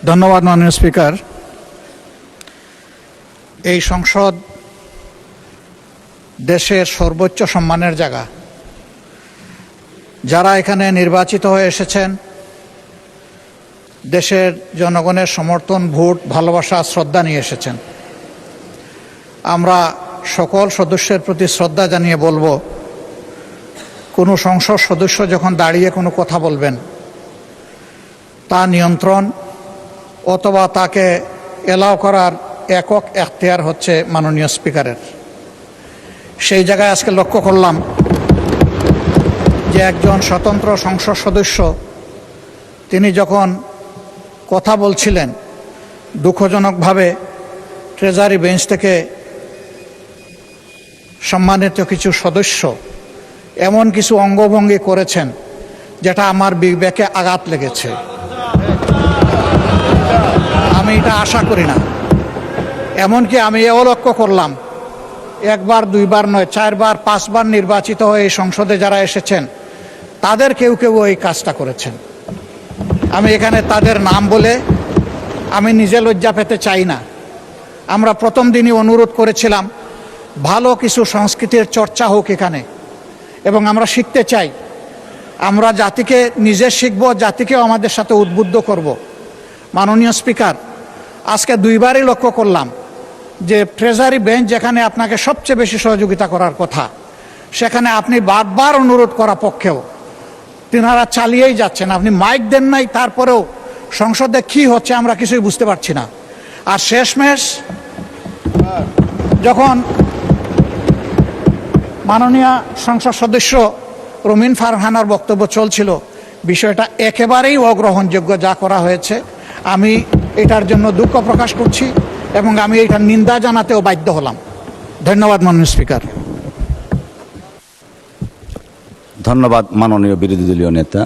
ধন্যবাদ মাননীয় স্পিকার। এই সংসদ দেশের সর্বোচ্চ সম্মানের জায়গা। যারা এখানে নির্বাচিত হয়ে এসেছেন, দেশের জনগণের সমর্থন, ভোট, ভালোবাসা, শ্রদ্ধা নিয়ে এসেছেন। আমরা সকল সদস্যের প্রতি শ্রদ্ধা জানিয়ে বলবো, কোনো সংসদ সদস্য যখন দাঁড়িয়ে কোনো কথা বলবেন, তা নিয়ন্ত্রণ অথবা তাকে এলাও করার একক এখতিয়ার হচ্ছে মাননীয় স্পিকারের। সেই জায়গায় আজকে লক্ষ্য করলাম যে একজন স্বতন্ত্র সংসদ সদস্য তিনি যখন কথা বলছিলেন, দুঃখজনকভাবে ট্রেজারি বেঞ্চ থেকে সম্মানিত কিছু সদস্য এমন কিছু অঙ্গভঙ্গি করেছেন যেটা আমার বিবেকে আঘাত লেগেছে। আমি এটা আশা করি না। এমনকি আমি এও লক্ষ্য করলাম, একবার দুইবার নয়, 4 বার 5 বার নির্বাচিত হয়ে এই সংসদে যারা এসেছেন তাদের কেউ কেউ এই কাজটা করেছেন। আমি এখানে তাদের নাম বলে আমি নিজে লজ্জা পেতে চাই না। আমরা প্রথম দিনই অনুরোধ করেছিলাম ভালো কিছু সংস্কৃতির চর্চা হোক এখানে, এবং আমরা শিখতে চাই। আমরা জাতিকে নিজে শিখব, জাতিকেও আমাদের সাথে উদ্বুদ্ধ করব। মাননীয় স্পিকার, আজকে 2 বারই লক্ষ্য করলাম যে ট্রেজারি বেঞ্চ যেখানে আপনাকে সবচেয়ে বেশি সহযোগিতা করার কথা, সেখানে আপনি বারবার অনুরোধ করা পক্ষেও তিনারা চালিয়েই যাচ্ছেন। আপনি মাইক দেন নাই, তারপরেও সংসদে কি হচ্ছে আমরা কিছুই বুঝতে পারছি না। আর শেষমেশ যখন মাননীয় সংসদ সদস্য রুমিন ফারহানার বক্তব্য চলছিল, বিষয়টা একেবারেই অগ্রহণযোগ্য যা করা হয়েছে। আমি এটার জন্য দুঃখ প্রকাশ করছি এবং আমি এটার নিন্দা জানাতেও বাধ্য হলাম। ধন্যবাদ মাননীয় স্পিকার। ধন্যবাদ মাননীয় বিরোধী দলীয় নেতা।